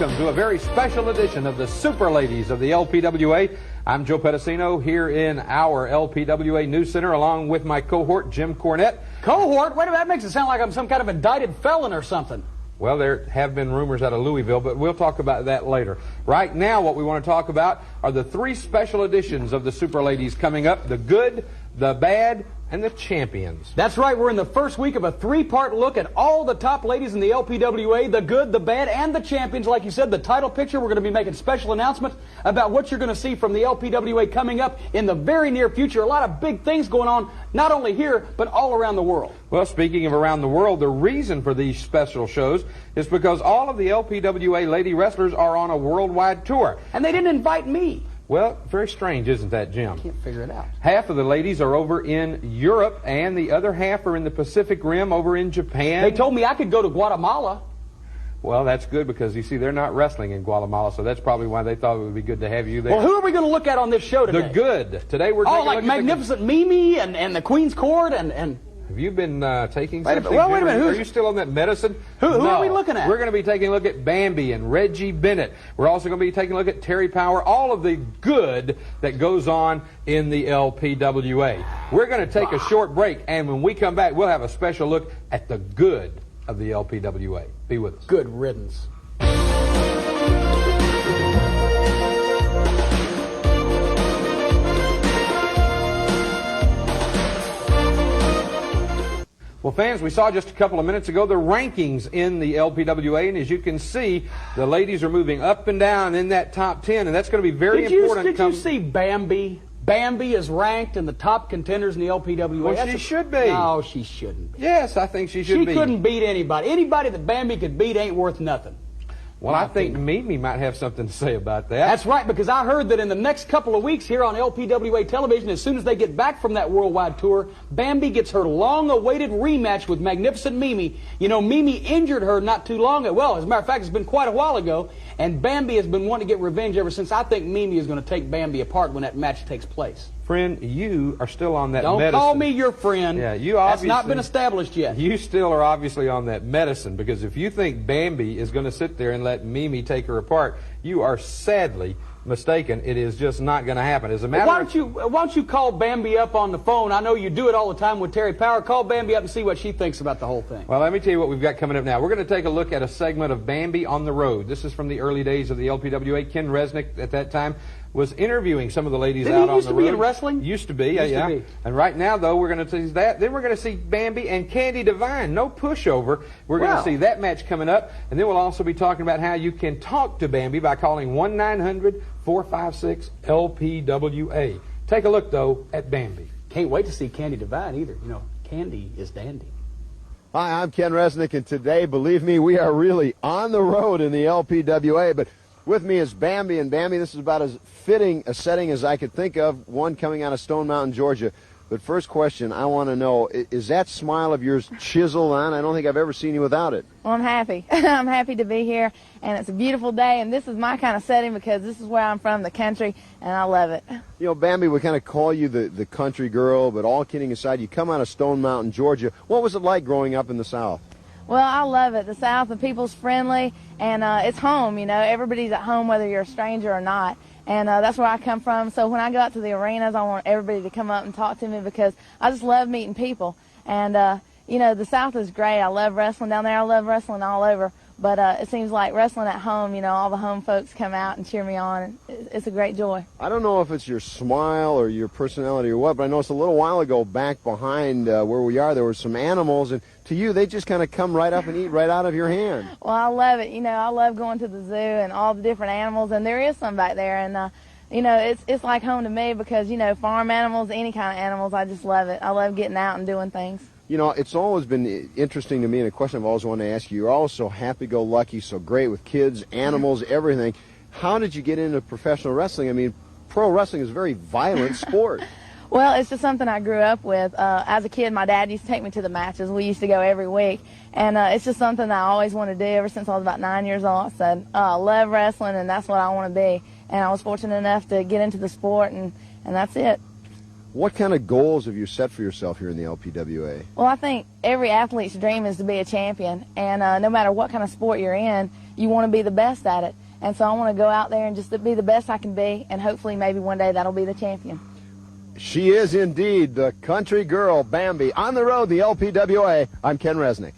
welcome to a very special edition of the Super Ladies of the LPWA. I'm Joe Pedicino here in our LPWA News Center along with my cohort, Jim Cornette. Cohort? Wait a minute, that makes it sound like I'm some kind of indicted felon or something. Well, there have been rumors out of Louisville, but we'll talk about that later. Right now, what we want to talk about are the three special editions of the Super Ladies coming up: the good, the bad, and the champions. That's right, we're in the first week of a three-part look at all the top ladies in the LPWA, the good, the bad, and the champions. Like you said, the title picture, we're going to be making special announcements about what you're going to see from the LPWA coming up in the very near future. A lot of big things going on, not only here, but all around the world. Well, speaking of around the world, the reason for these special shows is because all of the LPWA lady wrestlers are on a worldwide tour. And they didn't invite me. Well, very strange, isn't that, Jim? I can't figure it out. Half of the ladies are over in Europe, and the other half are in the Pacific Rim over in Japan. They told me I could go to Guatemala. Well, that's good because, you see, they're not wrestling in Guatemala, so that's probably why they thought it would be good to have you there. Well, who are we going to look at on this show today? The good. Today we're taking like a look Magnificent Mimi and the Queen's Court and... Have you been taking wait a something? minute. Well, wait a minute. Are you still on that medicine? Who No. are we looking at? We're going to be taking a look at Bambi and Reggie Bennett. We're also going to be taking a look at Terry Power, all of the good that goes on in the LPWA. We're going to take a short break, and when we come back, we'll have a special look at the good of the LPWA. Be with us. Good riddance. Well, fans, we saw just a couple of minutes ago the rankings in the LPWA, and as you can see, the ladies are moving up and down in that top 10, and that's going to be very important. Did you see Bambi? Bambi is ranked in the top contenders in the LPWA. Well, she should be. No, she shouldn't be. Yes, I think she should be. She couldn't beat anybody. Anybody that Bambi could beat ain't worth nothing. Well, I think Mimi might have something to say about that. That's right, because I heard that in the next couple of weeks here on LPWA television, as soon as they get back from that worldwide tour, Bambi gets her long-awaited rematch with Magnificent Mimi. You know, Mimi injured her not too long ago. Well, as a matter of fact, it's been quite a while ago, and Bambi has been wanting to get revenge ever since. I think Mimi is going to take Bambi apart when that match takes place. Friend, you are still on that Don't medicine. call me your friend. Yeah, you obviously... That's not been established yet. You still are obviously on that medicine, because if you think Bambi is going to sit there and let Mimi take her apart, you are sadly mistaken. It is just not going to happen. As a matter why don't you call Bambi up on the phone? I know you do it all the time with Terry Power. Call Bambi up and see what she thinks about the whole thing. Well, let me tell you what we've got coming up now. We're going to take a look at a segment of Bambi on the road. This is from the early days of the LPWA. Ken Resnick at that time was interviewing some of the ladies out on the road. Used to be in wrestling? Used to be, yeah. And right now, though, we're going to see that. Then we're going to see Bambi and Candy Divine. No pushover. We're going to see that match coming up. And then we'll also be talking about how you can talk to Bambi by calling 1-900-456-LPWA. Take a look, though, at Bambi. Can't wait to see Candy Divine either. You know, Candy is dandy. Hi, I'm Ken Resnick, and today, believe me, we are really on the road in the LPWA. But with me is Bambi, and Bambi, this is about as fitting a setting as I could think of, one coming out of Stone Mountain, Georgia. But first question, I want to know, is that smile of yours chiseled on? I don't think I've ever seen you without it. Well, I'm happy. I'm happy to be here, and it's a beautiful day, and this is my kind of setting because this is where I'm from, the country, and I love it. You know, Bambi, we kind of call you the country girl, but all kidding aside, you come out of Stone Mountain, Georgia. What was it like growing up in the South? Well, I love it. The South, the people's friendly, and it's home, you know. Everybody's at home whether you're a stranger or not, and that's where I come from. So when I go out to the arenas, I want everybody to come up and talk to me because I just love meeting people. And, you know, the South is great. I love wrestling down there. I love wrestling all over. But it seems like wrestling at home, you know, all the home folks come out and cheer me on. It's a great joy. I don't know if it's your smile or your personality or what, but I noticed a little while ago back behind where we are, there were some animals, and to you, they just kind of come right up and eat right out of your hand. Well, I love it. You know, I love going to the zoo and all the different animals, and there is some back there, and you know, it's like home to me because, you know, farm animals, any kind of animals, I just love it. I love getting out and doing things. You know, it's always been interesting to me, and a question I've always wanted to ask you. You're always so happy-go-lucky, so great with kids, animals, everything. How did you get into professional wrestling? I mean, pro wrestling is a very violent sport. Well, it's just something I grew up with. As a kid, my dad used to take me to the matches. We used to go every week. And it's just something that I always wanted to do ever since I was about 9 years old. I said, I love wrestling, and that's what I want to be. And I was fortunate enough to get into the sport, and that's it. What kind of goals have you set for yourself here in the LPWA? Well, I think every athlete's dream is to be a champion, and no matter what kind of sport you're in, you want to be the best at it. And so I want to go out there and just be the best I can be, and hopefully maybe one day that'll be the champion. She is indeed the country girl, Bambi. On the road, the LPWA. I'm Ken Resnick.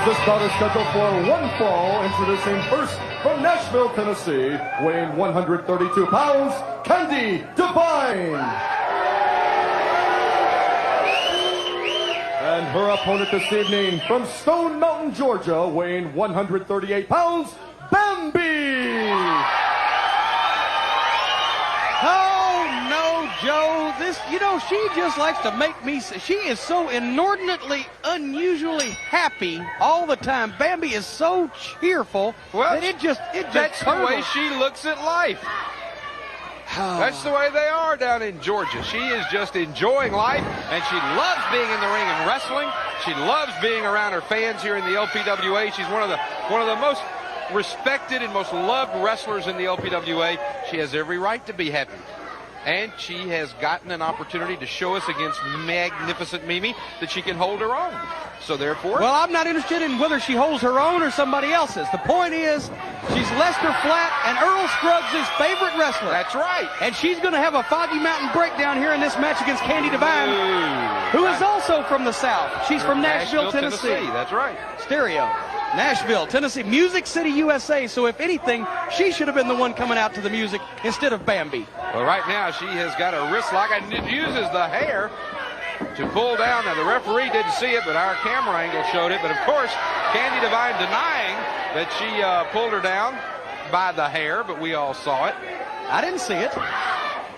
This bout is scheduled for one fall. Introducing first from Nashville, Tennessee, weighing 132 pounds, Candy Divine. And her opponent this evening from Stone Mountain, Georgia, weighing 138 pounds, Bambi. Oh, no, Joe. She just likes to make me, she is so inordinately, unusually happy all the time. Bambi is so cheerful that it just that's the way she looks at life. That's the way they are down in Georgia. She is just enjoying life, and she loves being in the ring and wrestling. She loves being around her fans here in the LPWA. She's one of the most respected and most loved wrestlers in the LPWA. She has every right to be happy. And she has gotten an opportunity to show us against magnificent Mimi that she can hold her own. So therefore... Well, I'm not interested in whether she holds her own or somebody else's. The point is, she's Lester Flatt and Earl Scruggs' favorite wrestler. That's right. And she's going to have a Foggy Mountain breakdown here in this match against Candy Divine, who is also from the South. She's from Nashville, Tennessee. That's right. Stereo. Nashville, Tennessee, Music City, USA. So if anything, she should have been the one coming out to the music instead of Bambi. Well, right now she has got a wrist lock and it uses the hair to pull down. Now, the referee didn't see it, but our camera angle showed it. But, of course, Candy Divine denying that she pulled her down by the hair, but we all saw it. I didn't see it.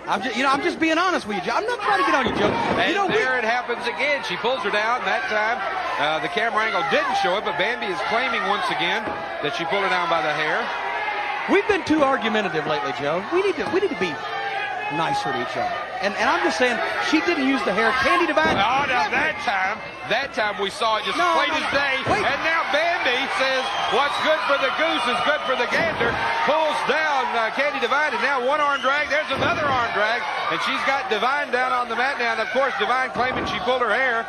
I'm just being honest with you, Joe. I'm not trying to get on you, Joe. And there it happens again. She pulls her down. That time, the camera angle didn't show it, but Bambi is claiming once again that she pulled her down by the hair. We've been too argumentative lately, Joe. We need to be nicer to each other. And I'm just saying, she didn't use the hair. Candy Divine. Oh, now that time we saw it just plain as day. Wait. And now Bambi says, what's good for the goose is good for the gander. Pulls down Candy Divine, and now one arm drag. There's another arm drag, and she's got Divine down on the mat now. And, of course, Divine claiming she pulled her hair.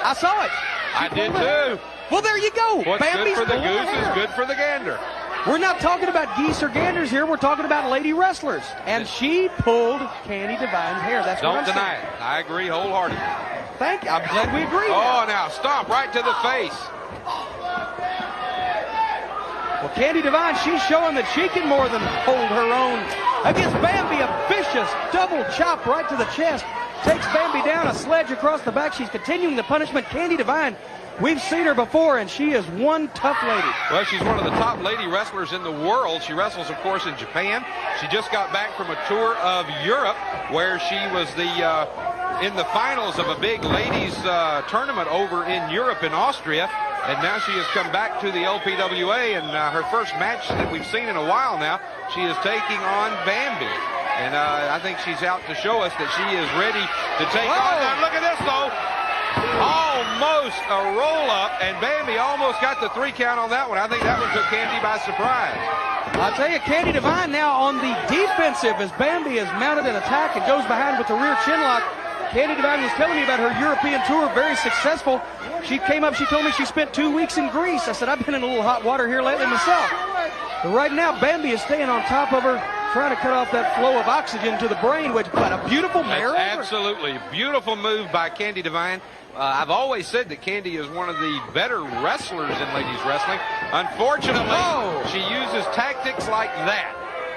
I saw it. I did, too. Well, there you go. What's Bambi's good for the goose is good for the gander. We're not talking about geese or ganders here. We're talking about lady wrestlers. And she pulled Candy Divine's hair. That's what I'm saying. Don't deny it. I agree wholeheartedly. Thank you. I'm glad we agree. Oh, now stomp right to the face. Well, Candy Divine, she's showing that she can more than hold her own. Against Bambi, a vicious double chop right to the chest. Takes Bambi down, a sledge across the back. She's continuing the punishment. Candy Divine, we've seen her before, and she is one tough lady. Well, she's one of the top lady wrestlers in the world. She wrestles, of course, in Japan. She just got back from a tour of Europe where she was in the finals of a big ladies tournament over in Europe in Austria. And now she has come back to the LPWA, and her first match that we've seen in a while now, she is taking on Bambi. And I think she's out to show us that she is ready to take on. Now, look at this, though. Almost a roll-up, and Bambi almost got the 3 count on that one. I think that one took Candy by surprise. I'll tell you, Candy Divine now on the defensive as Bambi has mounted an attack and goes behind with the rear chin lock. Candy Divine was telling me about her European tour, very successful. She came up, she told me she spent 2 weeks in Greece. I said, I've been in a little hot water here lately myself. But right now, Bambi is staying on top of her, trying to cut off that flow of oxygen to the brain, which but a beautiful mare. Absolutely. Beautiful move by Candy Divine. I've always said that Candy is one of the better wrestlers in ladies wrestling. Unfortunately, she uses tactics like that.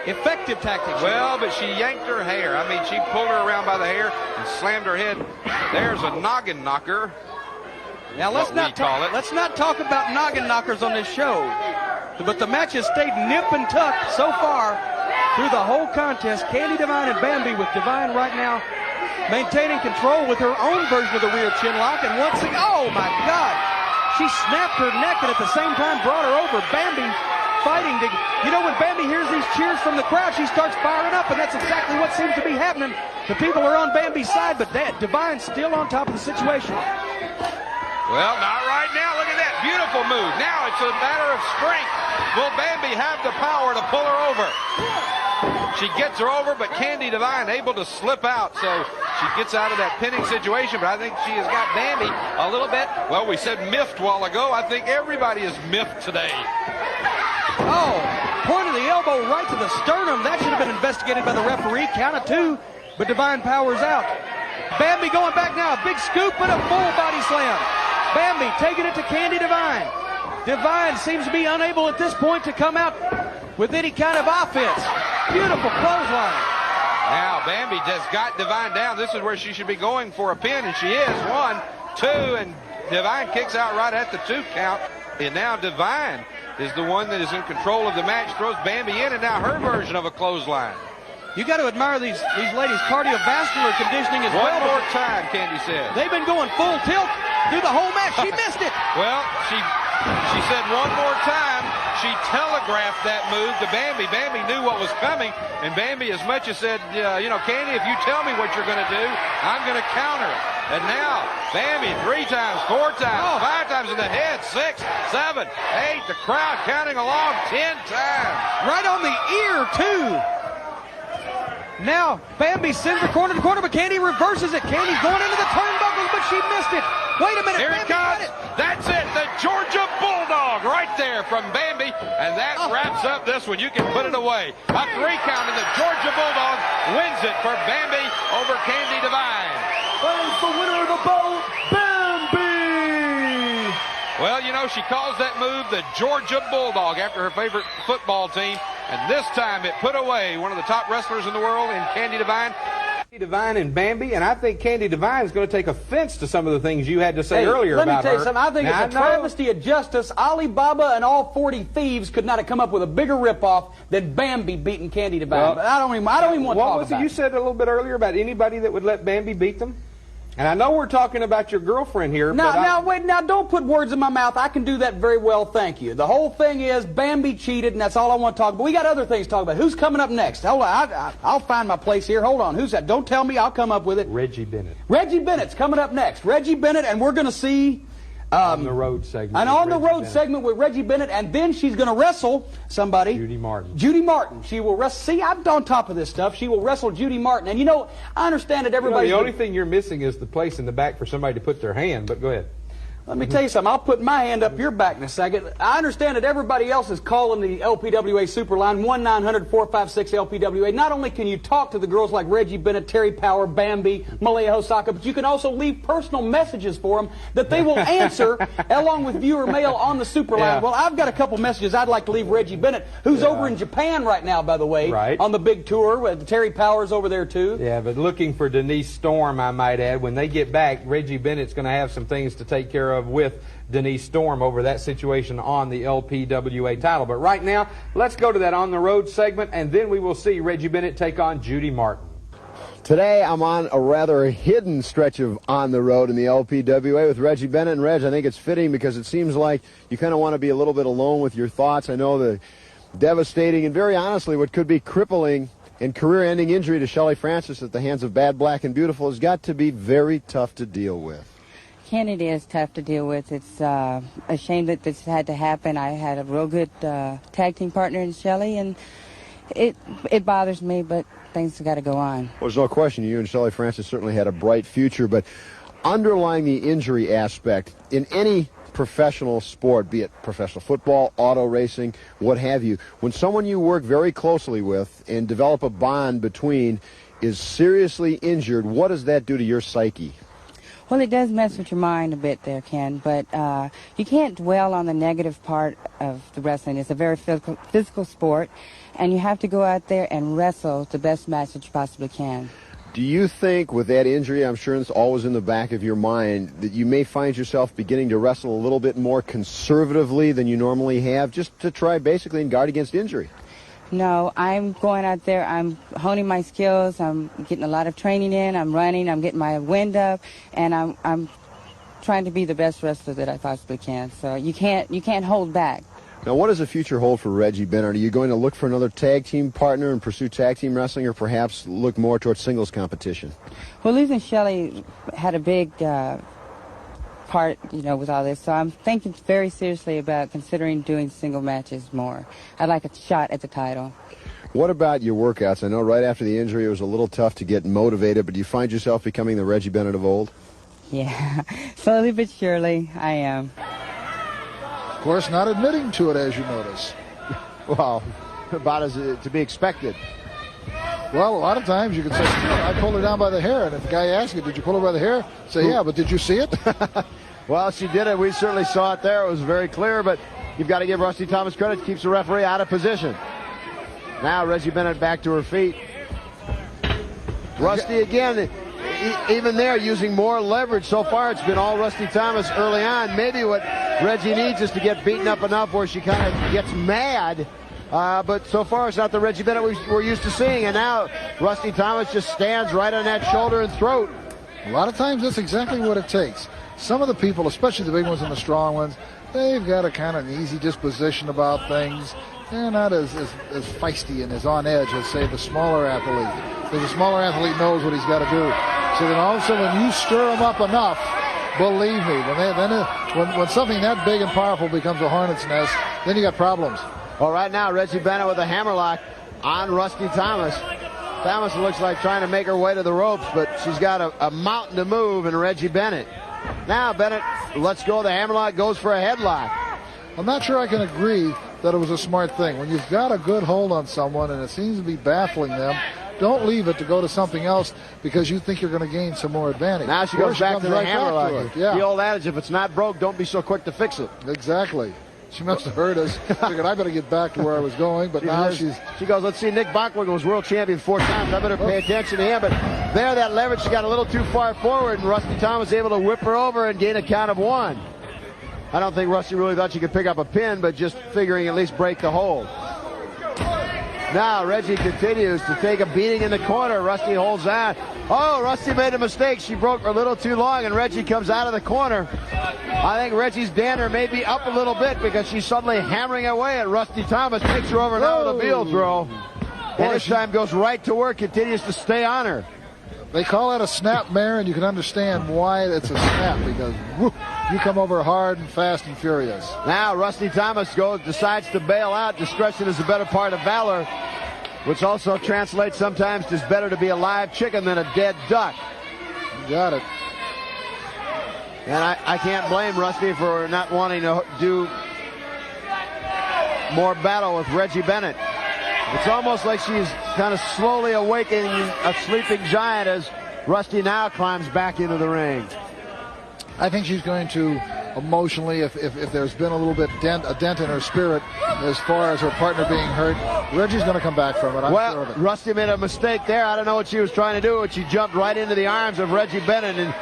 Effective tactics. Well, but she yanked her hair. I mean, she pulled her around by the hair and slammed her head. There's a noggin knocker. Now let's not talk about noggin knockers on this show. But the match has stayed nip and tuck so far through the whole contest. Candy Divine and Bambi, with Divine right now maintaining control with her own version of the rear chin lock. And once again, oh my God, she snapped her neck and at the same time brought her over. Bambi fighting. You know, when Bambi hears these cheers from the crowd, she starts firing up, and that's exactly what seems to be happening. The people are on Bambi's side, but Divine's still on top of the situation. Well, not right now. Look at that beautiful move. Now it's a matter of strength. Will Bambi have the power to pull her over? She gets her over, but Candy Divine able to slip out, so she gets out of that pinning situation. But I think she has got Bambi a little bit. Well, we said miffed a while ago. I think everybody is miffed today. Oh, point of the elbow right to the sternum. That should have been investigated by the referee. Count of 2, but Divine powers out. Bambi going back now. A big scoop and a full body slam. Bambi taking it to Candy Divine. Divine seems to be unable at this point to come out with any kind of offense. Beautiful clothesline. Now, Bambi just got Divine down. This is where she should be going for a pin, and she is. 1, 2, and Divine kicks out right at the 2 count. And now Divine is the one that is in control of the match, throws Bambi in, and now her version of a clothesline. You got to admire these ladies' cardiovascular conditioning as well. One more time, Candy said. They've been going full tilt through the whole match. She missed it. Well, she said one more time. She telegraphed that move to Bambi. Bambi knew what was coming, and Bambi as much as said, you know, Candy, if you tell me what you're going to do, I'm going to counter it. And now, Bambi 3 times, 4 times, 5 times in the head, 6, 7, 8. The crowd counting along 10 times. Right on the ear, too. Now, Bambi sends her corner to corner, but Candy reverses it. Candy's going into the turnbuckles, but she missed it. Wait a minute. Here it comes. That's it. The Georgia Bulldog right there from Bambi. And that wraps up this one. You can put it away. A 3 count, and the Georgia Bulldog wins it for Bambi over Candy Divine. And the winner of the bout, Bambi! Well, you know, she calls that move the Georgia Bulldog after her favorite football team. And this time it put away one of the top wrestlers in the world in Candy Divine. Candy Divine and Bambi, and I think Candy Divine is going to take offense to some of the things you had to say earlier about her. Let me tell you something. I think it's a travesty of justice. Alibaba and all 40 thieves could not have come up with a bigger ripoff than Bambi beating Candy Divine. Well, but I don't even want to talk about it. What was it you said a little bit earlier about anybody that would let Bambi beat them? And I know we're talking about your girlfriend here. Wait, don't put words in my mouth. I can do that very well, thank you. The whole thing is Bambi cheated, and that's all I want to talk about. We got other things to talk about. Who's coming up next? Hold on, I'll find my place here. Hold on, who's that? Don't tell me, I'll come up with it. Reggie Bennett. Reggie Bennett's coming up next. Reggie Bennett, and we're going to see... on the road segment. And on the road segment with Reggie Bennett, and then she's going to wrestle somebody. Judy Martin. Judy Martin. She will wrestle. See, I'm on top of this stuff. She will wrestle Judy Martin. And you know, I understand that everybody. The only thing you're missing is the place in the back for somebody to put their hand, but go ahead. Let me tell you something. I'll put my hand up your back in a second. I understand that everybody else is calling the LPWA Superline 1-900-456-LPWA. Not only can you talk to the girls like Reggie Bennett, Terry Power, Bambi, Malaya Hosaka, but you can also leave personal messages for them that they will answer along with viewer mail on the Superline. Yeah. Well, I've got a couple messages I'd like to leave Reggie Bennett, who's over in Japan right now, by the way, on the big tour. Terry Power's over there, too. Yeah, but looking for Denise Storm, I might add. When they get back, Reggie Bennett's going to have some things to take care of with Denise Storm over that situation on the LPWA title. But right now, let's go to that on the road segment, and then we will see Reggie Bennett take on Judy Martin. Today, I'm on a rather hidden stretch of on the road in the LPWA with Reggie Bennett. And Reg, I think it's fitting because it seems like you kind of want to be a little bit alone with your thoughts. I know the devastating and very honestly what could be crippling and career-ending injury to Shelly Francis at the hands of Bad Black and Beautiful has got to be very tough to deal with. Kennedy is tough to deal with. It's a shame that this had to happen. I had a real good tag team partner in Shelly, and it bothers me, but things have got to go on. Well, there's no question you and Shelly Francis certainly had a bright future, but underlying the injury aspect in any professional sport, be it professional football, auto racing, what have you, when someone you work very closely with and develop a bond between is seriously injured, what does that do to your psyche? Well, it does mess with your mind a bit there, Ken, but you can't dwell on the negative part of the wrestling. It's a very physical sport, and you have to go out there and wrestle the best match that you possibly can. Do you think with that injury, I'm sure it's always in the back of your mind, that you may find yourself beginning to wrestle a little bit more conservatively than you normally have, just to try basically and guard against injury? No, I'm going out there, I'm honing my skills, I'm getting a lot of training in, I'm running, I'm getting my wind up, and I'm trying to be the best wrestler that I possibly can. So you can't hold back. Now, what does the future hold for Reggie Bennett? Are you going to look for another tag team partner and pursue tag team wrestling, or perhaps look more towards singles competition? Well, losing Shelley had a big part, with all this. So I'm thinking very seriously about considering doing single matches more. I'd like a shot at the title. What about your workouts? I know right after the injury it was a little tough to get motivated, but do you find yourself becoming the Reggie Bennett of old? Yeah, slowly but surely, I am. Of course, not admitting to it, as you notice. Well, about as to be expected. Well, a lot of times you can say, I pulled her down by the hair, and if the guy asks you, did you pull her by the hair? Say, yeah, but did you see it? Well, she did it. We certainly saw it there. It was very clear, but you've got to give Rusty Thomas credit. Keeps the referee out of position. Now Reggie Bennett back to her feet. Rusty again, even there using more leverage. So far it's been all Rusty Thomas early on. Maybe what Reggie needs is to get beaten up enough where she kind of gets mad. But so far it's not the Reggie Bennett we're used to seeing. And now Rusty Thomas just stands right on that shoulder and throat. A lot of times that's exactly what it takes. Some of the people, especially the big ones and the strong ones, they've got a kind of an easy disposition about things. They're not as feisty and as on edge as, say, the smaller athlete. Because the smaller athlete knows what he's got to do. So then all of a sudden, when you stir them up enough, believe me, when something that big and powerful becomes a hornet's nest, then you got problems. Well, right now, Reggie Bennett with a hammerlock on Rusty Thomas. Thomas looks like trying to make her way to the ropes, but she's got a mountain to move in Reggie Bennett. Now Bennett lets go of the hammerlock, goes for a headlock. I'm not sure I can agree that it was a smart thing. When you've got a good hold on someone and it seems to be baffling them, don't leave it to go to something else because you think you're going to gain some more advantage. Now she goes back to the hammerlock. Yeah. The old adage, if it's not broke, don't be so quick to fix it. Exactly. She must have heard us. Figured I better get back to where I was going, but now she goes, let's see, Nick Bockwinkel was world champion 4 times. I better pay attention to him. But there, that leverage, she got a little too far forward, and Rusty Thomas was able to whip her over and gain a count of 1. I don't think Rusty really thought she could pick up a pin, but just figuring at least break the hold. Now Reggie continues to take a beating in the corner. Rusty holds on. Oh, Rusty made a mistake. She broke a little too long, and Reggie comes out of the corner. I think Reggie's dander may be up a little bit because she's suddenly hammering away at Rusty Thomas. Takes her over now with a heel throw. And this time goes right to work, continues to stay on her. They call that a snap mare, and you can understand why it's a snap, because whoop, you come over hard and fast and furious. Now Rusty Thomas decides to bail out. Discretion is the better part of valor, which also translates sometimes to it's better to be a live chicken than a dead duck. You got it. And I can't blame Rusty for not wanting to do more battle with Reggie Bennett. It's almost like she's kind of slowly awakening a sleeping giant as Rusty now climbs back into the ring. I think she's going to emotionally, if there's been a little bit a dent in her spirit as far as her partner being hurt, Reggie's going to come back from it. I'm sure of it. Rusty made a mistake there. I don't know what she was trying to do, but she jumped right into the arms of Reggie Bennett. And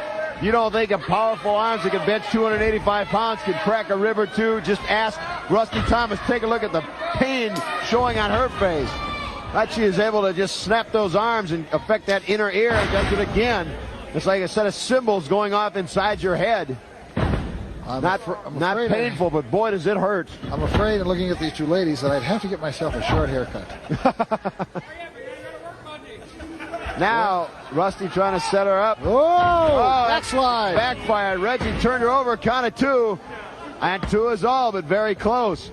you don't think of powerful arms that can bench 285 pounds can crack a rib or two? Just ask Rusty Thomas. Take a look at the pain showing on her face. That she is able to just snap those arms and affect that inner ear and does it again. It's like a set of cymbals going off inside your head. Not painful, but boy, does it hurt. I'm afraid, in looking at these two ladies, that I'd have to get myself a short haircut. Now, Rusty trying to set her up. Oh, backslide. Backfired. Reggie turned her over, count of 2. And 2 is all, but very close.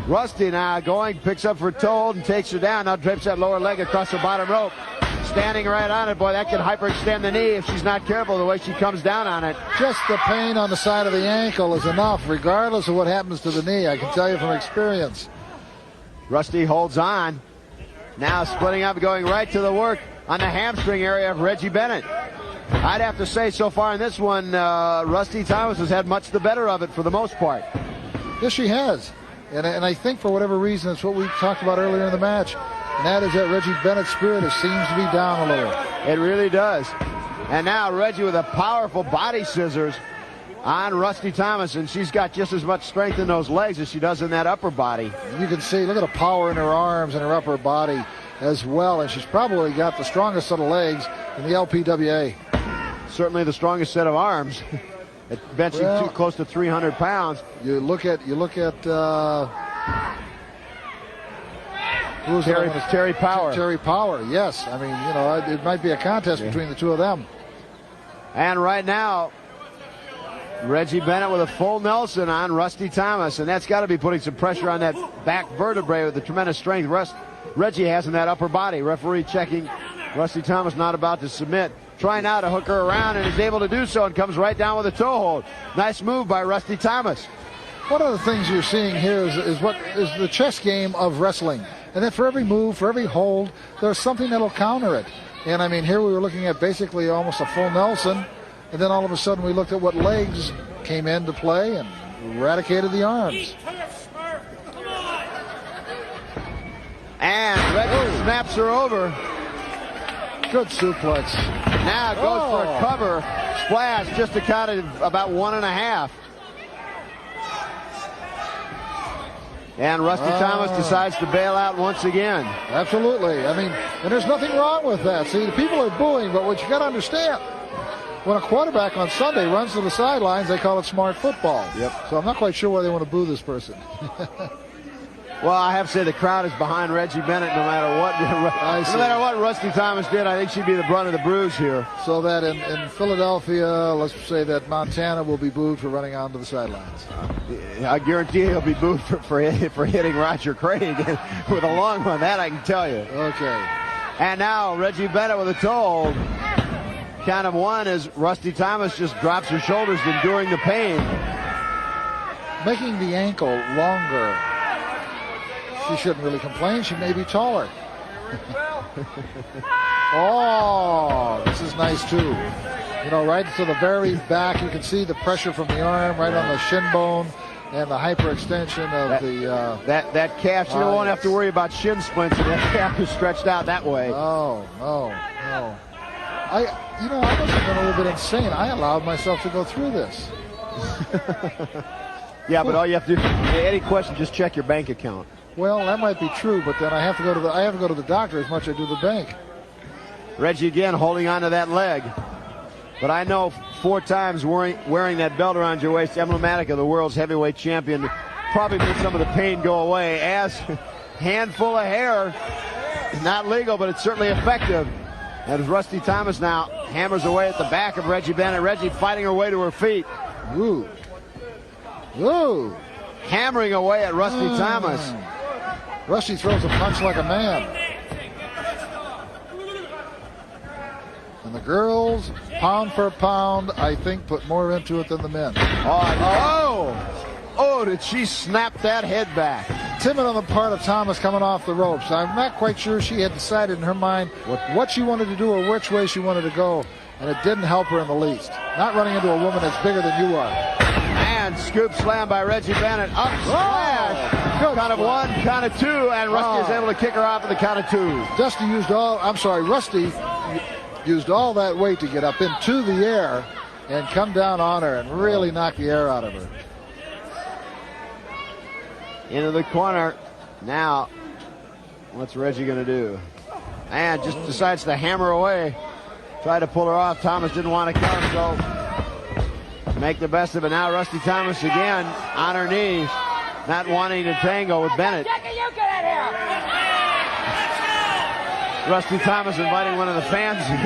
Rusty now going, picks up her toe hold and takes her down. Now drapes that lower leg across the bottom rope. Standing right on it. Boy, that can hyperextend the knee if she's not careful the way she comes down on it. Just the pain on the side of the ankle is enough, regardless of what happens to the knee. I can tell you from experience. Rusty holds on. Now splitting up, going right to the work on the hamstring area of Reggie Bennett. I'd have to say so far in this one, Rusty Thomas has had much the better of it for the most part. Yes, she has. And I think for whatever reason, it's what we talked about earlier in the match. And that is that Reggie Bennett's spirit seems to be down a little. It really does. And now Reggie with a powerful body scissors on Rusty Thomas, and she's got just as much strength in those legs as she does in that upper body. You can see, look at the power in her arms and her upper body as well, and she's probably got the strongest set of legs in the LPWA. Certainly the strongest set of arms. benching too close to 300 pounds. You look at who's Terry Power. Terry Power, yes. I mean, you know, it might be a contest between the two of them. And right now, Reggie Bennett with a full Nelson on Rusty Thomas, and that's got to be putting some pressure on that back vertebrae with the tremendous strength Reggie has in that upper body. Referee checking. Rusty Thomas not about to submit. Trying now to hook her around, and is able to do so, and comes right down with a toe hold. Nice move by Rusty Thomas. One of the things you're seeing here is what is the chess game of wrestling. And then for every move, for every hold, there's something that'll counter it. And I mean, here we were looking at basically almost a full Nelson, and then all of a sudden we looked at what legs came into play and eradicated the arms. And Reggie snaps her over. Good suplex. Now goes for a cover splash, just a count of about 1.5. And Rusty Thomas decides to bail out once again. Absolutely. I mean, and there's nothing wrong with that. See, the people are booing, but what you got to understand, when a quarterback on Sunday runs to the sidelines, they call it smart football. Yep. So I'm not quite sure why they want to boo this person. Well, I have to say the crowd is behind Reggie Bennett no matter what. No matter what Rusty Thomas did, I think she'd be the brunt of the bruise here. So that in Philadelphia, let's say that Montana will be booed for running onto the sidelines. I guarantee he'll be booed for hitting Roger Craig with a long one. That I can tell you. Okay. And now Reggie Bennett with a toe hold. Count of 1 as Rusty Thomas just drops her shoulders, enduring the pain. Making the ankle longer. She shouldn't really complain. She may be taller. Oh, this is nice too. You know, right to the very back. You can see the pressure from the arm right on the shin bone and the hyperextension of that calf. You won't have to worry about shin splints, and that calf is stretched out that way. Oh, no. I must have been a little bit insane. I allowed myself to go through this. Yeah, but all you have to do, any question, just check your bank account. Well, that might be true, but then I have to go to the doctor as much as I do the bank. Reggie again holding on to that leg. But I know 4 times wearing that belt around your waist, emblematic of the world's heavyweight champion, probably made some of the pain go away. As handful of hair, not legal, but it's certainly effective. As Rusty Thomas now hammers away at the back of Reggie Bennett. Reggie fighting her way to her feet. Ooh. Hammering away at Rusty Thomas. Rusty throws a punch like a man. And the girls, pound for pound, I think, put more into it than the men. Oh, did she snap that head back? Timid on the part of Thomas coming off the ropes. I'm not quite sure she had decided in her mind what she wanted to do or which way she wanted to go, and it didn't help her in the least. Not running into a woman that's bigger than you are. And scoop slam by Reggie Bennett. Up splash. Count of 1, count of 2, and Rusty is able to kick her off at the count of 2. Rusty used all that weight to get up into the air and come down on her and really knock the air out of her. Into the corner. Now, what's Reggie going to do? And just decides to hammer away. Try to pull her off. Thomas didn't want to come, so make the best of it. Now Rusty Thomas again on her knees, not wanting to tango with Bennett. Rusty Thomas inviting one of the fans in.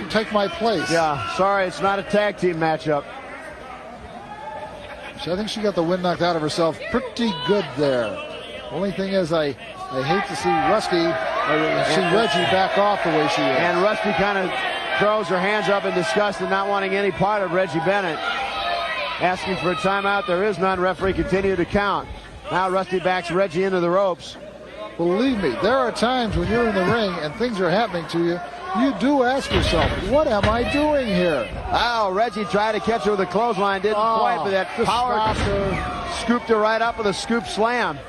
Take my place. Yeah, sorry, it's not a tag team matchup. So I think she got the wind knocked out of herself pretty good there. Only thing is, I hate to see Reggie back off the way she is. And Rusty kind of throws her hands up in disgust and not wanting any part of Reggie Bennett. Asking for a timeout. There is none. Referee continue to count. Now Rusty backs Reggie into the ropes. Believe me, there are times when you're in the ring and things are happening to you, you do ask yourself, what am I doing here? Oh, Reggie tried to catch her with a clothesline. Didn't quite, but that power scooped her right up with a scoop slam.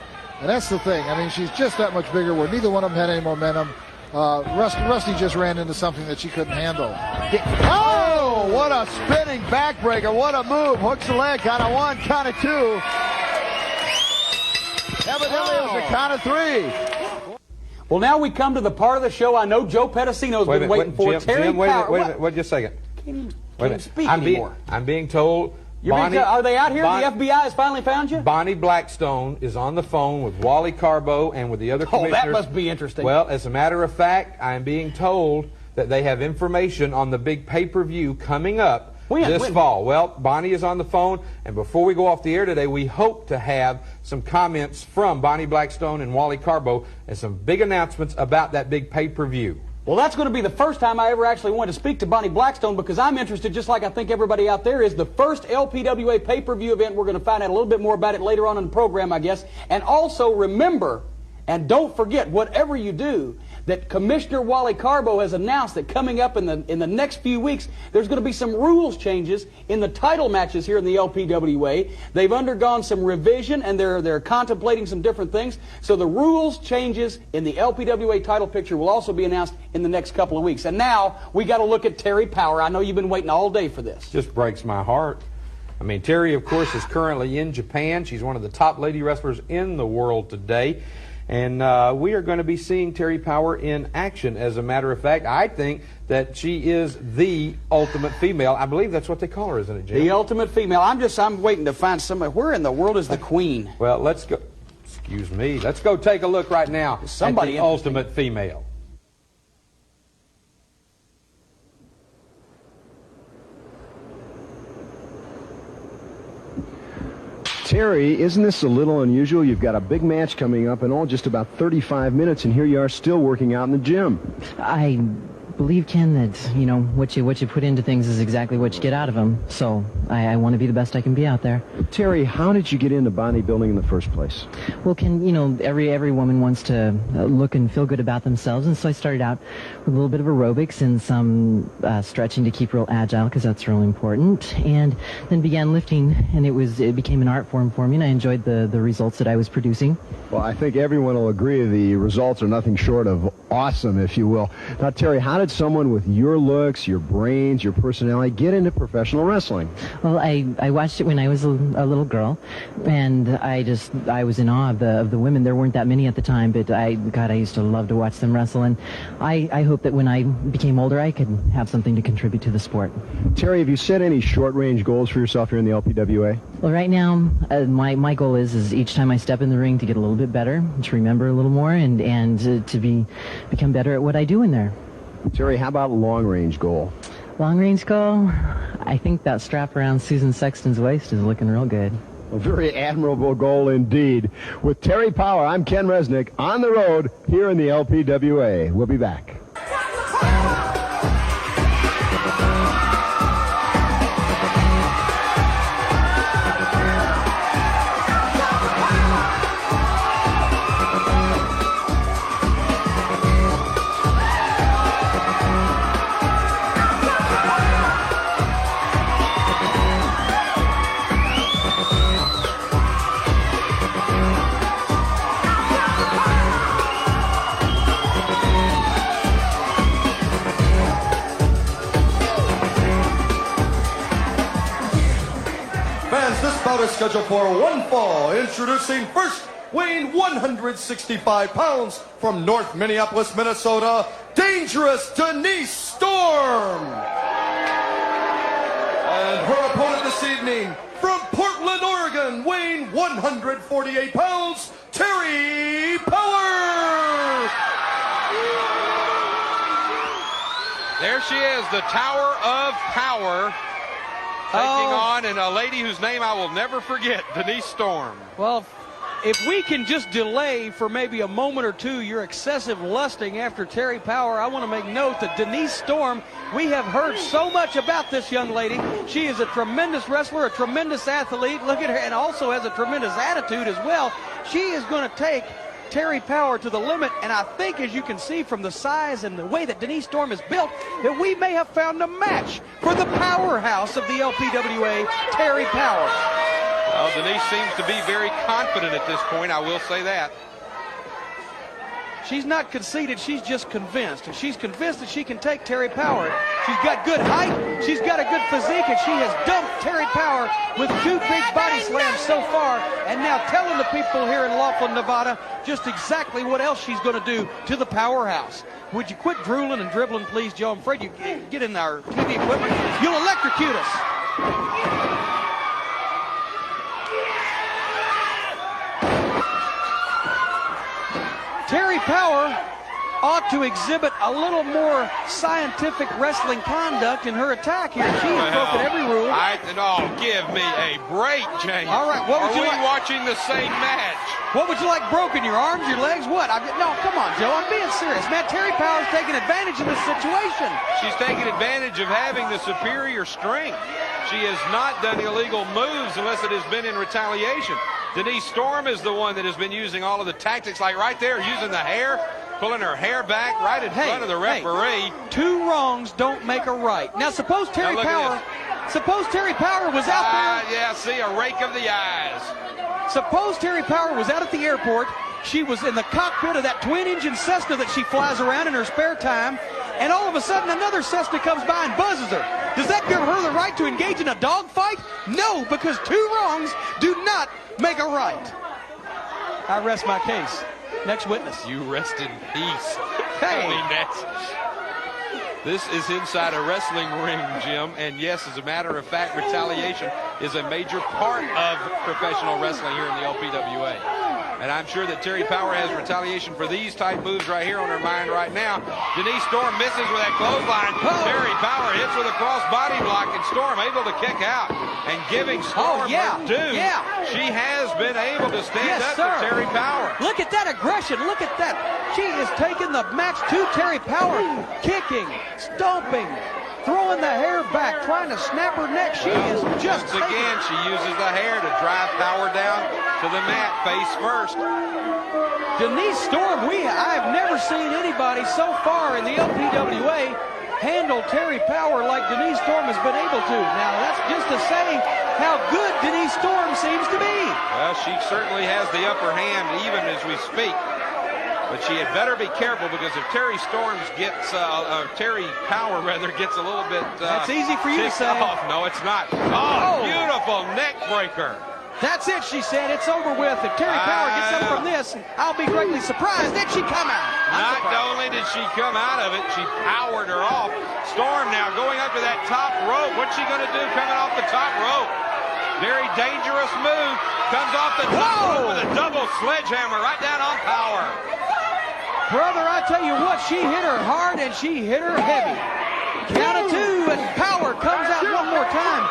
And that's the thing. I mean, she's just that much bigger where neither one of them had any momentum. Rusty just ran into something that she couldn't handle. Oh, what a spinning backbreaker. What a move. Hooks the leg. Count of 1, count of 2. Evidently it was a count of 3. Well, now we come to the part of the show I know Joe Pedicino's been waiting for. Jim, wait a minute, just a second. can't even speak anymore. I'm being told. Are they out here? The FBI has finally found you? Bonnie Blackstone is on the phone with Wally Carbo and with the other commissioners. Oh, that must be interesting. Well, as a matter of fact, I'm being told that they have information on the big pay-per-view coming up this fall. Well, Bonnie is on the phone, and before we go off the air today, we hope to have some comments from Bonnie Blackstone and Wally Carbo and some big announcements about that big pay-per-view. Well, that's going to be the first time I ever actually wanted to speak to Bonnie Blackstone, because I'm interested, just like I think everybody out there is. The first LPWA pay-per-view event, we're going to find out a little bit more about it later on in the program, I guess. And also remember, and don't forget, whatever you do, that Commissioner Wally Carbo has announced that coming up in the next few weeks, there's going to be some rules changes in the title matches here in the LPWA. They've undergone some revision, and they're contemplating some different things. So the rules changes in the LPWA title picture will also be announced in the next couple of weeks. And now we got to look at Terry Power. I know you've been waiting all day for this. Just breaks my heart. I mean, Terry, of course, is currently in Japan. She's one of the top lady wrestlers in the world today. And we are going to be seeing Terry Power in action. As a matter of fact, I think that she is the ultimate female. I believe that's what they call her, isn't it, Jim? The ultimate female. I'm waiting to find somebody. Where in the world is the queen? Well, let's go. Excuse me. Let's go take a look right now at the ultimate female. Terry, isn't this a little unusual? You've got a big match coming up in all just about 35 minutes, and here you are still working out in the gym. I believe, Ken, that, you know, what you put into things is exactly what you get out of them. So I want to be the best I can be out there. Terry, how did you get into bodybuilding in the first place? Well, Ken, you know, every woman wants to look and feel good about themselves, and so I started out with a little bit of aerobics and some stretching to keep real agile, because that's really important, and then began lifting, and it became an art form for me, and I enjoyed the results that I was producing. Well, I think everyone will agree the results are nothing short of awesome, if you will. Now, Terry, how did someone with your looks, your brains, your personality get into professional wrestling? Well, I watched it when I was a little girl, and I was in awe of the women. There weren't that many at the time, but I used to love to watch them wrestle, and I hope that when I became older, I could have something to contribute to the sport. Terry, have you set any short-range goals for yourself here in the LPWA? Well, right now, my goal is each time I step in the ring to get a little bit better, to remember a little more, and to become better at what I do in there. Terry, how about long-range goal? Long-range goal? I think that strap around Susan Sexton's waist is looking real good. A very admirable goal indeed. With Terry Power, I'm Ken Resnick on the road here in the LPWA. We'll be back. Is scheduled for one fall. Introducing first, weighing 165 pounds from North Minneapolis, Minnesota, Dangerous Denise Storm. And her opponent this evening, from Portland, Oregon, weighing 148 pounds, Terry Power. There she is, the Tower of Power. Taking on, and a lady whose name I will never forget, Denise Storm. Well, if we can just delay for maybe a moment or two your excessive lusting after Terry Power, I want to make note that Denise Storm, we have heard so much about this young lady. She is a tremendous wrestler, a tremendous athlete. Look at her, and also has a tremendous attitude as well. She is going to take Terry Power to the limit, and I think, as you can see from the size and the way that Denise Storm is built, that we may have found a match for the powerhouse of the LPWA, Terry Power. Well, Denise seems to be very confident at this point, I will say that. She's not conceited, she's just convinced. And she's convinced that she can take Terry Power. She's got good height, she's got a good physique, and she has dumped Terry Power with 2 big body slams so far, and now telling the people here in Laughlin, Nevada, just exactly what else she's going to do to the powerhouse. Would you quit drooling and dribbling, please, Joe? I'm afraid you get in our TV equipment. You'll electrocute us. Terry Power ought to exhibit a little more scientific wrestling conduct in her attack here. She has broken every rule. Give me a break, James. All right, what would you like? Watching the same match? What would you like broken? Your arms, your legs? What? No, come on, Joe. I'm being serious. Man, Terry Power's taking advantage of this situation. She's taking advantage of having the superior strength. She has not done illegal moves unless it has been in retaliation. Denise Storm is the one that has been using all of the tactics, like right there, using the hair, pulling her hair back right in front of the referee. 2 wrongs don't make a right. Now, suppose Terry Power was out there. Yeah, see, a rake of the eyes. Suppose Terry Power was out at the airport. She was in the cockpit of that twin-engine Cessna that she flies around in her spare time, and all of a sudden another Cessna comes by and buzzes her. Does that give her the right to engage in a dogfight? No, because 2 wrongs do not make a right. I rest my case. Next witness. You rest in peace. Hey. I mean, this is inside a wrestling ring, Jim, and yes, as a matter of fact, retaliation is a major part of professional wrestling here in the LPWA. And I'm sure that Terry Power has retaliation for these type moves right here on her mind right now. Denise Storm misses with that clothesline. Terry Power hits with a cross-body block, and Storm able to kick out and giving Storm her due. She has been able to stand up to Terry Power. Look at that aggression. Look at that. She is taking the match to Terry Power, kicking, stomping, throwing the hair back, trying to snap her neck. She is just once again, she uses the hair to drive Power down to the mat face first. Denise Storm, I've never seen anybody so far in the LPWA handle Terry Power like Denise Storm has been able to. Now, that's just to say how good Denise Storm seems to be. Well, she certainly has the upper hand even as we speak. But she had better be careful, because if Terry Power gets a little bit that's easy for you to say. Off. No, it's not. Oh, beautiful neck breaker. That's it, she said. It's over with. If Terry Power gets up from this, I'll be greatly surprised. Then she come out. Not only did she come out of it, she powered her off. Storm now going up to that top rope. What's she going to do coming off the top rope? Very dangerous move. Comes off the top rope with a double sledgehammer right down on Power. Brother, I tell you what, she hit her hard and she hit her heavy. Count of 2, and Power comes out one more time.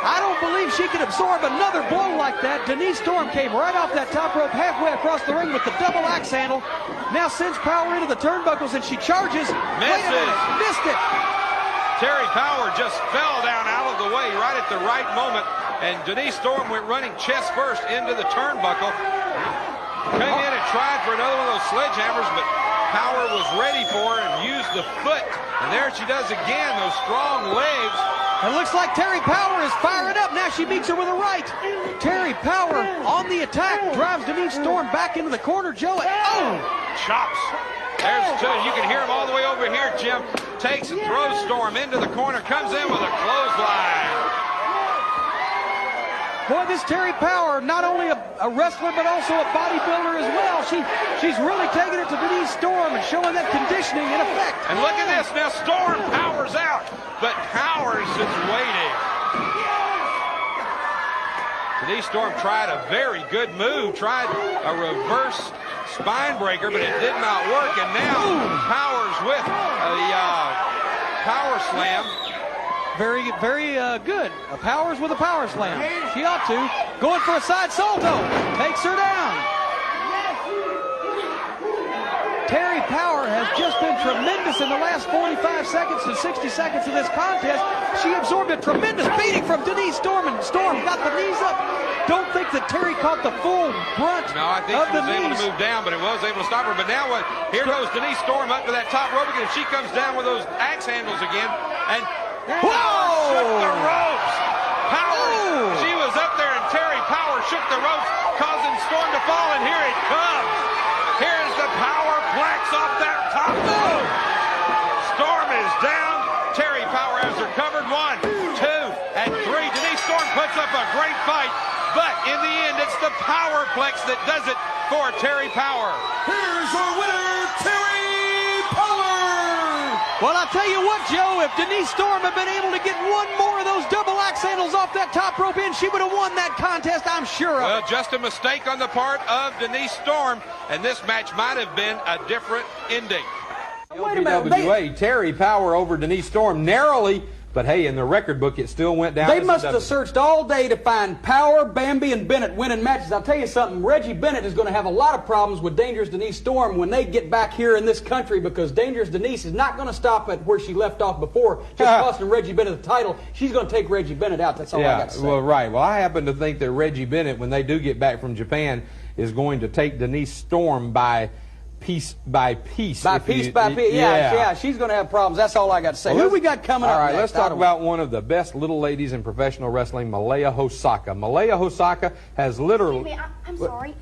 I don't believe she can absorb another blow like that. Denise Storm came right off that top rope halfway across the ring with the double axe handle. Now sends Power into the turnbuckles, and she charges. Misses. Missed it. Terry Power just fell down out of the way right at the right moment, and Denise Storm went running chest first into the turnbuckle. Came in and tried for another one of those sledgehammers, but Power was ready for her and used the foot. And there she does again, those strong legs. It looks like Terry Power is firing up. Now she meets her with a right. Terry Power on the attack, drives Denise Storm back into the corner. Joe, chops. There's 2. You can hear him all the way over here, Jim. Takes and throws Storm into the corner, comes in with a clothesline. Boy, this Terry Power, not only a wrestler, but also a bodybuilder as well. She's really taking it to Denise Storm and showing that conditioning in effect. And look at this. Now Storm powers out, but Powers is waiting. Denise Storm tried a very good move, tried a reverse spine breaker, but it did not work. And now Powers with a power slam. Very, very good. Powers with a power slam. She ought to. Going for a side salto. Takes her down. Terry Power has just been tremendous in the last 45 seconds to 60 seconds of this contest. She absorbed a tremendous beating from Denise Storm, and Storm got the knees up. Don't think that Terry caught the full brunt of the knees. No, I think she was able to move down, but it was able to stop her. But now here goes Denise Storm up to that top rope again. She comes down with those axe handles again, and shook the ropes. Power, she was up there, and Terry Power shook the ropes, causing Storm to fall, and here it comes. Here's the power play. puts up a great fight, but in the end, it's the Powerplex that does it for Terry Power. Here's our winner, Terry Power! Well, I'll tell you what, Joe, if Denise Storm had been able to get one more of those double axe handles off that top rope end, she would have won that contest, I'm sure of it. Well, just a mistake on the part of Denise Storm, and this match might have been a different ending. Wait a minute. LPWA, Terry Power over Denise Storm narrowly, but hey, in the record book, it still went down. They must have searched all day to find Power, Bambi, and Bennett winning matches. I'll tell you something, Reggie Bennett is going to have a lot of problems with Dangerous Denise Storm when they get back here in this country, because Dangerous Denise is not going to stop at where she left off before, just costing Reggie Bennett the title. She's going to take Reggie Bennett out. That's all I got to say. Well, right. Well, I happen to think that Reggie Bennett, when they do get back from Japan, is going to take Denise Storm by piece by piece. Yeah, she's going to have problems. That's all I got to say. Well, who we got coming up All right, next? let's talk about one of the best little ladies in professional wrestling, Malaya Hosaka. Malaya Hosaka has literally... Excuse me, I'm sorry.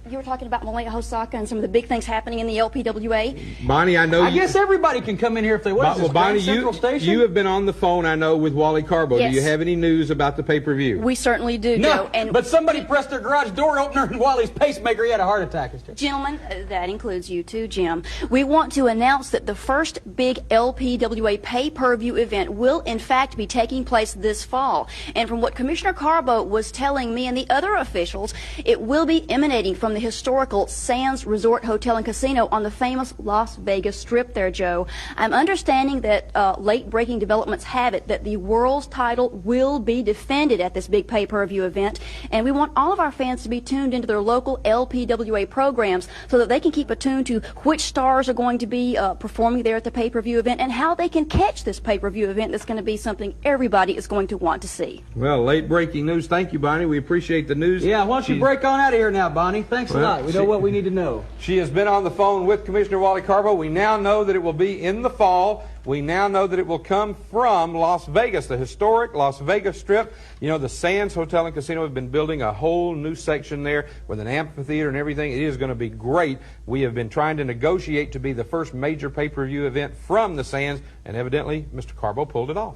You were talking about Malaya Hosaka and some of the big things happening in the LPWA. Bonnie, I know I guess everybody can come in here if they want. Well, Bonnie, you have been on the phone, I know, with Wally Carbo. Yes. Do you have any news about the pay-per-view? We certainly do, No, Joe. but somebody pressed their garage door opener and Wally's pacemaker, he had a heart attack. Gentlemen, that includes you too, Jim. We want to announce that the first big LPWA pay-per-view event will in fact be taking place this fall. And from what Commissioner Carbo was telling me and the other officials, it will be emanating from the historical Sands Resort Hotel and Casino on the famous Las Vegas Strip there, Joe. I'm understanding that late-breaking developments have it that the world's title will be defended at this big pay-per-view event, and we want all of our fans to be tuned into their local LPWA programs so that they can keep attuned to which stars are going to be performing there at the pay-per-view event and how they can catch this pay-per-view event that's going to be something everybody is going to want to see. Well, late-breaking news. Thank you, Bonnie. We appreciate the news. Yeah, why don't you break on out of here now, Bonnie? Thanks a lot. We know what we need to know. She has been on the phone with Commissioner Wally Carbo. We now know that it will be in the fall. We now know that it will come from Las Vegas, the historic Las Vegas Strip. You know, the Sands Hotel and Casino have been building a whole new section there with an amphitheater and everything. It is going to be great. We have been trying to negotiate to be the first major pay-per-view event from the Sands, and evidently Mr. Carbo pulled it off.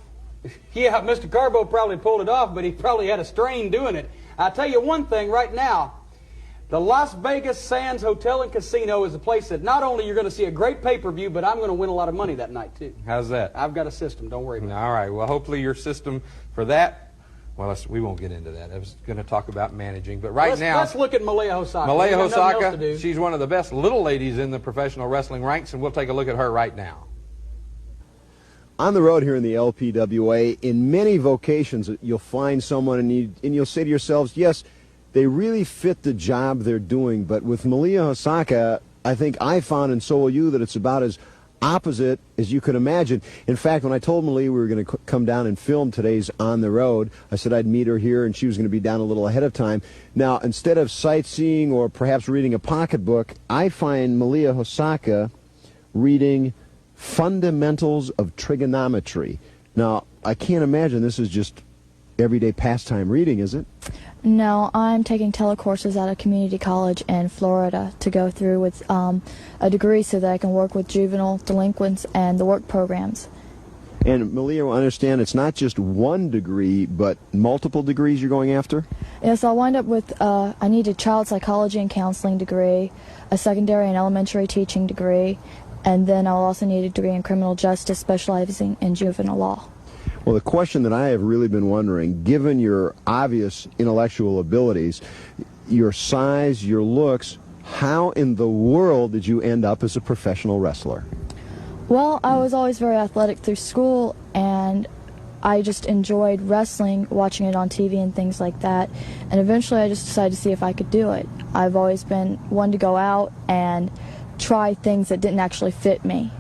Yeah, Mr. Carbo probably pulled it off, but he probably had a strain doing it. I'll tell you one thing right now. The Las Vegas Sands Hotel and Casino is a place that not only you're going to see a great pay-per-view, but I'm going to win a lot of money that night, too. How's that? I've got a system. Don't worry about it. All right. Well, hopefully your system for that, well, we won't get into that. I was going to talk about managing. But let's look at Malaya Hosaka. Malaya Hosaka, she's one of the best little ladies in the professional wrestling ranks, and we'll take a look at her right now. On the road here in the LPWA, in many vocations, you'll find someone and you'll say to yourselves, yes, they really fit the job they're doing. But with Malaya Hosaka, I think I found, and so will you, that it's about as opposite as you could imagine. In fact, when I told Malaya we were going to come down and film today's On the Road, I said I'd meet her here and she was going to be down a little ahead of time. Now, instead of sightseeing or perhaps reading a pocketbook, I find Malaya Hosaka reading Fundamentals of Trigonometry. Now, I can't imagine this is just everyday pastime reading, is it? No, I'm taking telecourses at a community college in Florida to go through with a degree so that I can work with juvenile delinquents and the work programs. And Malaya, I understand it's not just one degree, but multiple degrees you're going after? Yes, I'll wind up with, I need a child psychology and counseling degree, a secondary and elementary teaching degree, and then I'll also need a degree in criminal justice specializing in juvenile law. Well, the question that I have really been wondering, given your obvious intellectual abilities, your size, your looks, how in the world did you end up as a professional wrestler? Well, I was always very athletic through school, and I just enjoyed wrestling, watching it on TV and things like that, and eventually I just decided to see if I could do it. I've always been one to go out and try things that didn't actually fit me.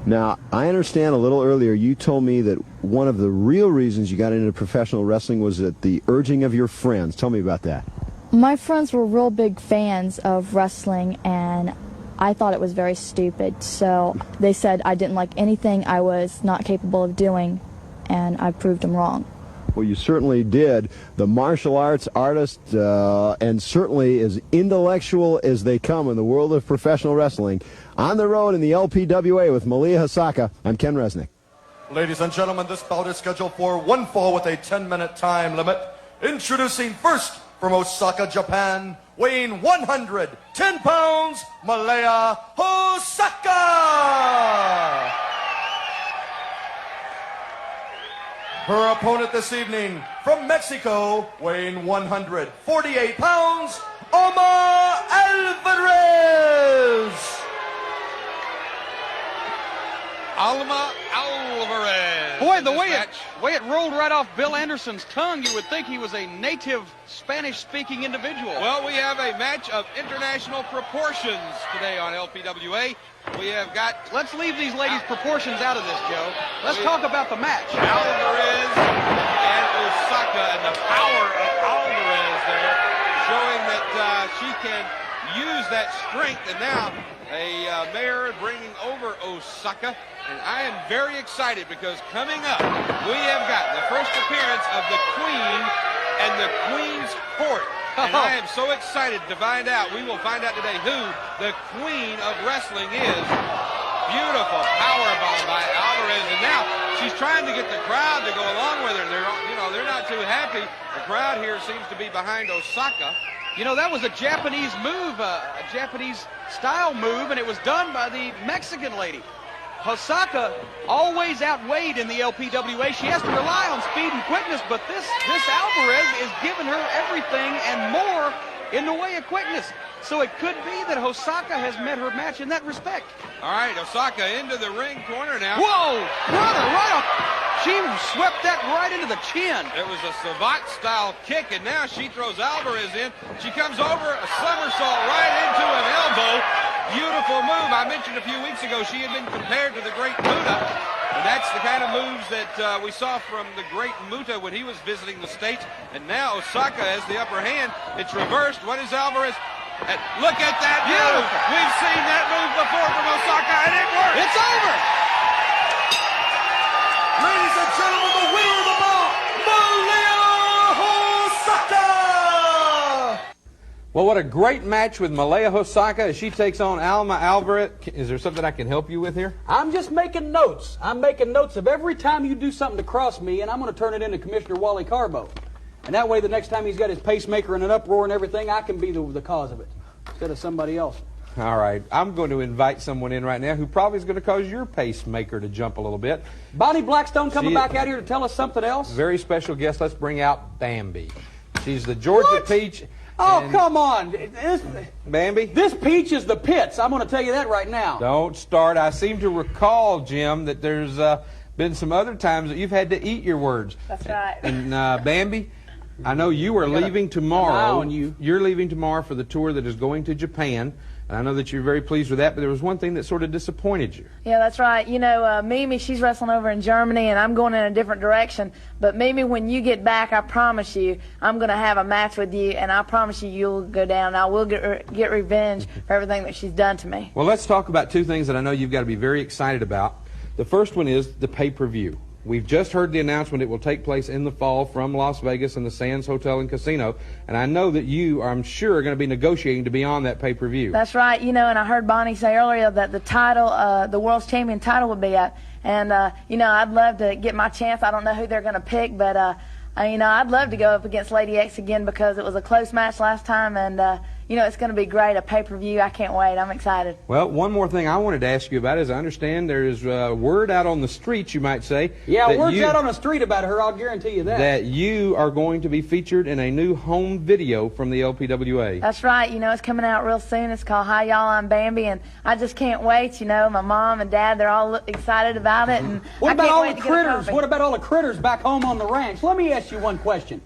Now, I understand a little earlier you told me that one of the real reasons you got into professional wrestling was at the urging of your friends. Tell me about that. My friends were real big fans of wrestling, and I thought it was very stupid. So they said I didn't like anything I was not capable of doing, and I proved them wrong. Well, you certainly did. The martial arts artist, and certainly as intellectual as they come in the world of professional wrestling. On the road in the LPWA with Malaya Hosaka, I'm Ken Resnick. Ladies and gentlemen, this bout is scheduled for one fall with a 10-minute time limit. Introducing first from Osaka, Japan, weighing 110 pounds, Malaya Hosaka. Her opponent this evening from Mexico, weighing 148 pounds, Alma Alvarez. Alma Alvarez. Boy, the way it rolled right off Bill Anderson's tongue, you would think he was a native Spanish-speaking individual. Well, we have a match of international proportions today on LPWA. We have got... Let's leave these ladies' proportions out of this, Joe. Let's talk about the match. Alvarez and Osaka, and the power of Alvarez there, showing that she can use that strength. And now a mare bringing over Osaka. And I am very excited because coming up, we have got the first appearance of the Queen and the Queen's Court. And I am so excited to find out. We will find out today who the Queen of Wrestling is. Beautiful powerbomb by Alvarez. And now she's trying to get the crowd to go along with her. They're not too happy. The crowd here seems to be behind Osaka. You know, that was a Japanese move, a Japanese style move, and it was done by the Mexican lady. Hosaka always outweighed in the LPWA. She has to rely on speed and quickness, but this Alvarez is giving her everything and more in the way of quickness. So it could be that Hosaka has met her match in that respect. All right, Osaka into the ring corner now. Whoa! Brother, right off. She swept that right into the chin. It was a Savate-style kick, and now she throws Alvarez in. She comes over, a somersault right into an elbow. Beautiful move. I mentioned a few weeks ago she had been compared to the great Muta. And that's the kind of moves that we saw from the great Muta when he was visiting the States. And now Osaka has the upper hand. It's reversed. What is Alvarez? Look at that move. We've seen that move before from Osaka, and it works. It's over. Ladies and gentlemen, the winner of the bout, Malaya Hosaka. Well, what a great match with Malaya Hosaka as she takes on Alma Alvarez. Is there something I can help you with here? I'm just making notes. I'm making notes of every time you do something to cross me, and I'm going to turn it into Commissioner Wally Carbo. And that way, the next time he's got his pacemaker in an uproar and everything, I can be the cause of it instead of somebody else. All right. I'm going to invite someone in right now who probably is going to cause your pacemaker to jump a little bit. Bonnie Blackstone coming back out here to tell us something else? Very special guest. Let's bring out Bambi. She's the Georgia Peach. Oh, come on. Bambi? This peach is the pits. I'm going to tell you that right now. Don't start. I seem to recall, Jim, that there's been some other times that you've had to eat your words. That's right. And Bambi, I know you are leaving tomorrow. An eye on you. You're leaving tomorrow for the tour that is going to Japan. And I know that you're very pleased with that, but there was one thing that sort of disappointed you. Yeah, that's right. You know, Mimi, she's wrestling over in Germany, and I'm going in a different direction. But Mimi, when you get back, I promise you, I'm going to have a match with you, and I promise you, you'll go down, and I will get revenge for everything that she's done to me. Well, let's talk about two things that I know you've got to be very excited about. The first one is the pay-per-view. We've just heard the announcement it will take place in the fall from Las Vegas and the Sands Hotel and Casino. And I know that you, I'm sure, are going to be negotiating to be on that pay-per-view. That's right. You know, and I heard Bonnie say earlier that the title, the World's Champion title would be up. And, you know, I'd love to get my chance. I don't know who they're going to pick, but, you know, I'd love to go up against Lady X again because it was a close match last time. And, you know, it's going to be great, a pay-per-view. I can't wait. I'm excited. Well, one more thing I wanted to ask you about is I understand there is word out on the streets, you might say. Yeah, word's out on the street about her, I'll guarantee you that. That you are going to be featured in a new home video from the LPWA. That's right. You know, it's coming out real soon. It's called Hi Y'all, I'm Bambi, and I just can't wait. You know, my mom and dad, they're all excited about it. And what about all the critters? What about all the critters back home on the ranch? Let me ask you one question.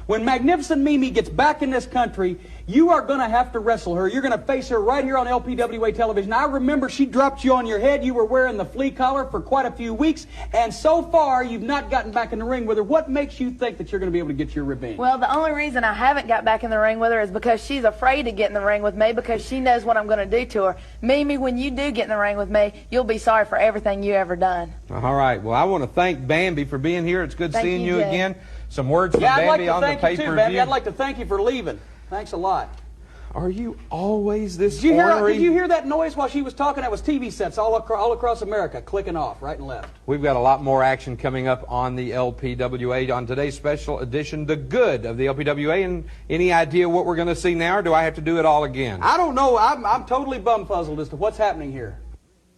When Magnificent Mimi gets back in this country, you are going to have to wrestle her. You're going to face her right here on LPWA television. I remember she dropped you on your head. You were wearing the flea collar for quite a few weeks, and so far you've not gotten back in the ring with her. What makes you think that you're going to be able to get your revenge? Well, the only reason I haven't got back in the ring with her is because she's afraid to get in the ring with me because she knows what I'm going to do to her. Mimi, when you do get in the ring with me, you'll be sorry for everything you ever done. All right. Well, I want to thank Bambi for being here. It's good seeing you again. Some words from Bambi on the pay-per-view. I'd like to thank you for leaving. Thanks a lot. Are you always this Did ornery? you hear that noise while she was talking? That was TV sets all across America clicking off right and left. We've got a lot more action coming up on the LPWA on today's special edition, The Good of the LPWA. And any idea what we're going to see now, or do I have to do it all again? I don't know. I'm totally bumfuzzled as to what's happening here.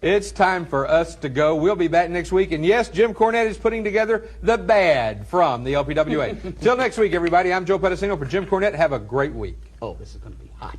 It's time for us to go. We'll be back next week. And yes, Jim Cornette is putting together the bad from the LPWA. Till next week, everybody, I'm Joe Pedicino for Jim Cornette. Have a great week. Oh, this is going to be hot.